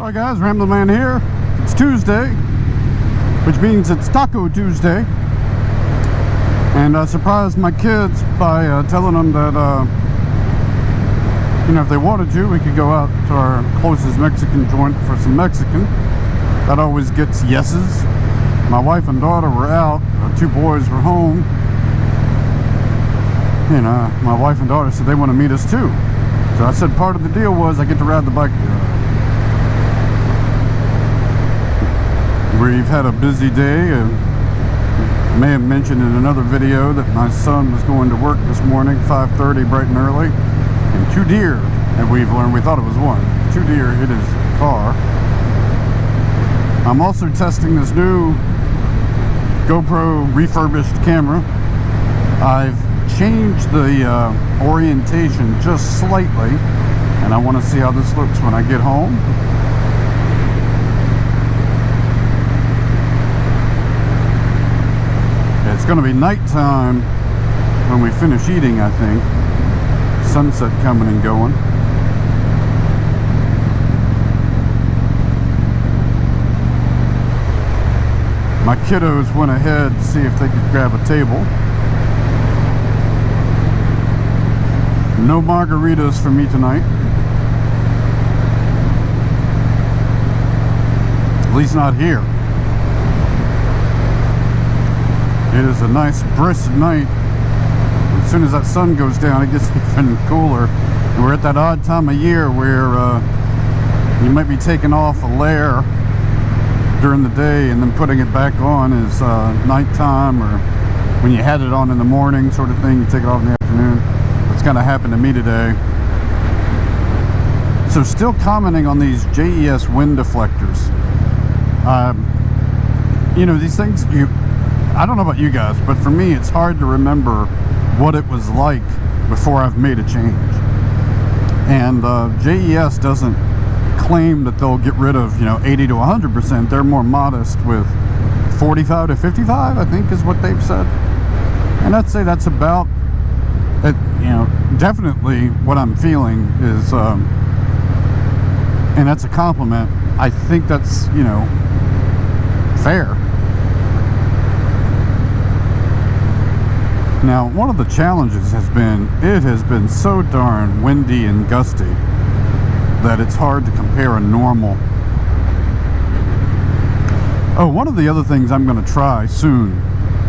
Alright guys, Rambling Man here. It's Tuesday, which means it's Taco Tuesday. And I surprised my kids by telling them that, if they wanted to, we could go out to our closest Mexican joint for some Mexican. That always gets yeses. My wife and daughter were out, our two boys were home. And my wife and daughter said they want to meet us too. So I said part of the deal was I get to ride the bike. We've had a busy day. I may have mentioned in another video that my son was going to work this morning, 5:30, bright and early, and two deer, and we've learned, we thought it was one, two deer hit his car. I'm also testing this new GoPro refurbished camera. I've changed the orientation just slightly, and I want to see how this looks when I get home. It's going to be nighttime when we finish eating, I think. Sunset coming and going. My kiddos went ahead to see if they could grab a table. No margaritas for me tonight. At least not here. It is a nice brisk night. As soon as that sun goes down, it gets even cooler. And we're at that odd time of year where you might be taking off a layer during the day and then putting it back on as nighttime, or when you had it on in the morning sort of thing, you take it off in the afternoon. That's kind of happened to me today. So still commenting on these JES wind deflectors. These things, I don't know about you guys, but for me it's hard to remember what it was like before I've made a change. And JES doesn't claim that they'll get rid of 80 to 100%. They're more modest with 45 to 55, I think is what they've said. And I'd say that's about it. Definitely what I'm feeling is and that's a compliment. I think that's fair. Now, one of the challenges has been, it has been so darn windy and gusty that it's hard to compare a normal. Oh, one of the other things I'm going to try soon,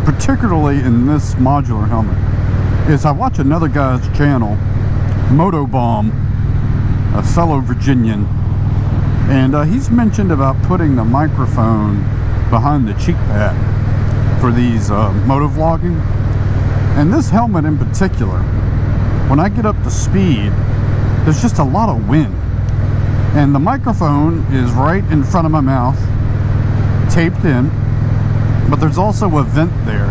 particularly in this modular helmet, is I watch another guy's channel, Motobomb, a fellow Virginian, and he's mentioned about putting the microphone behind the cheek pad for these motovlogging. And this helmet in particular, when I get up to speed, there's just a lot of wind. And the microphone is right in front of my mouth, taped in, but there's also a vent there.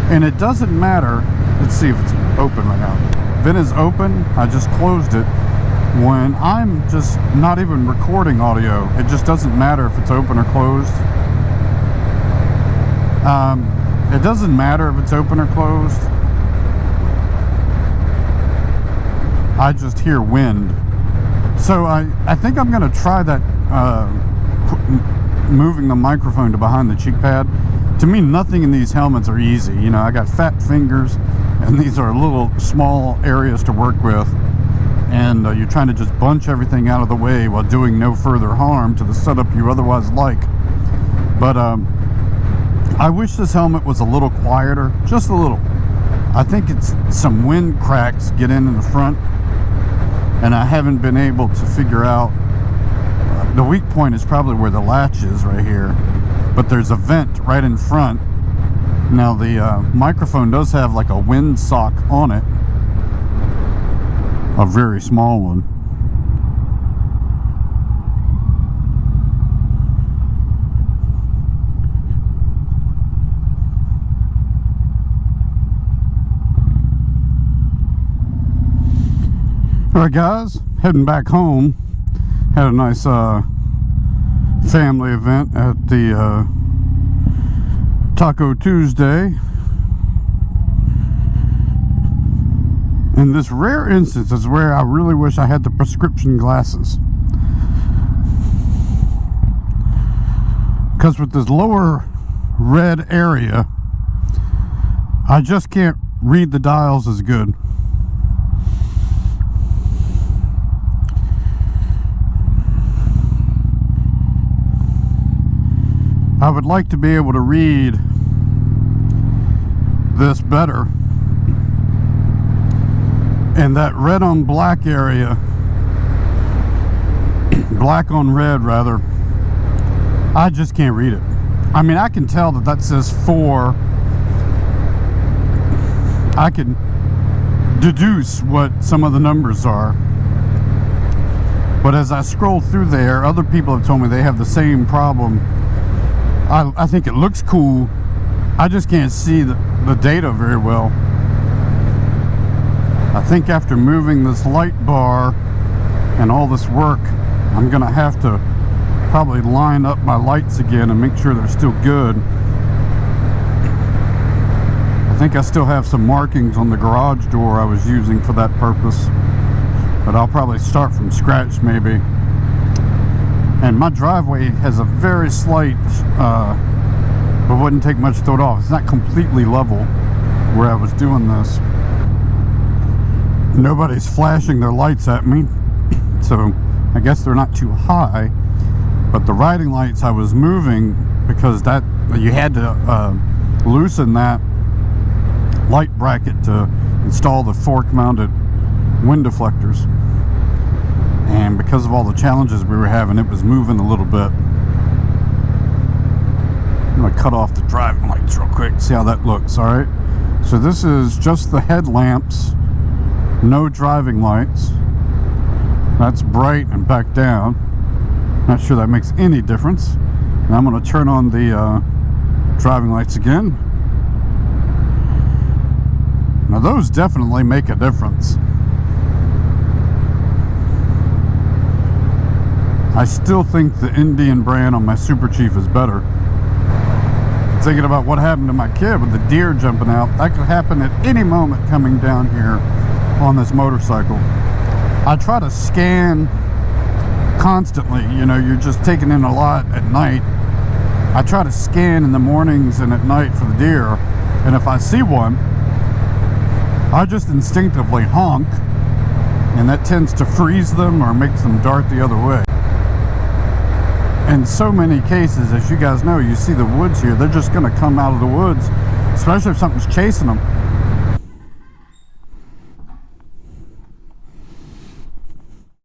And it doesn't matter, let's see if it's open right now. Vent is open, I just closed it. When I'm just not even recording audio, it just doesn't matter if it's open or closed. It doesn't matter if it's open or closed. I just hear wind. So I think I'm going to try that, moving the microphone to behind the cheek pad. To me, nothing in these helmets are easy. I got fat fingers, and these are little small areas to work with. And you're trying to just bunch everything out of the way while doing no further harm to the setup you otherwise like. But I wish this helmet was a little quieter, just a little. I think it's some wind cracks get in the front, and I haven't been able to figure out. The weak point is probably where the latch is right here, but there's a vent right in front. Now the microphone does have like a wind sock on it, a very small one. Alright guys, heading back home. Had a nice family event at the Taco Tuesday. In this rare instance is where I really wish I had the prescription glasses. because with this lower red area, I just can't read the dials as good. I would like to be able to read this better. And that red on black area, black on red rather, I just can't read it. I mean, I can tell that that says 4. I can deduce what some of the numbers are. But as I scroll through there, other people have told me they have the same problem. I think it looks cool. I just can't see the data very well. I think after moving this light bar and all this work, I'm gonna have to probably line up my lights again and make sure they're still good. I think I still have some markings on the garage door I was using for that purpose, but I'll probably start from scratch maybe. And my driveway has a very slight, but wouldn't take much to throw it off. It's not completely level where I was doing this. Nobody's flashing their lights at me, so I guess they're not too high. But the riding lights I was moving because that you had to loosen that light bracket to install the fork-mounted wind deflectors. And because of all the challenges we were having, it was moving a little bit. I'm gonna cut off the driving lights real quick, see how that looks. All right, so this is just the headlamps, no driving lights. That's bright and back down. Not sure that makes any difference. And I'm gonna turn on the driving lights again. Now those definitely make a difference. I still think the Indian brand on my Super Chief is better. Thinking about what happened to my kid with the deer jumping out. That could happen at any moment coming down here on this motorcycle. I try to scan constantly. You know, you're just taking in a lot at night. I try to scan in the mornings and at night for the deer. And if I see one, I just instinctively honk. And that tends to freeze them or makes them dart the other way. In so many cases, as you guys know, you see the woods here, they're just going to come out of the woods, especially if something's chasing them.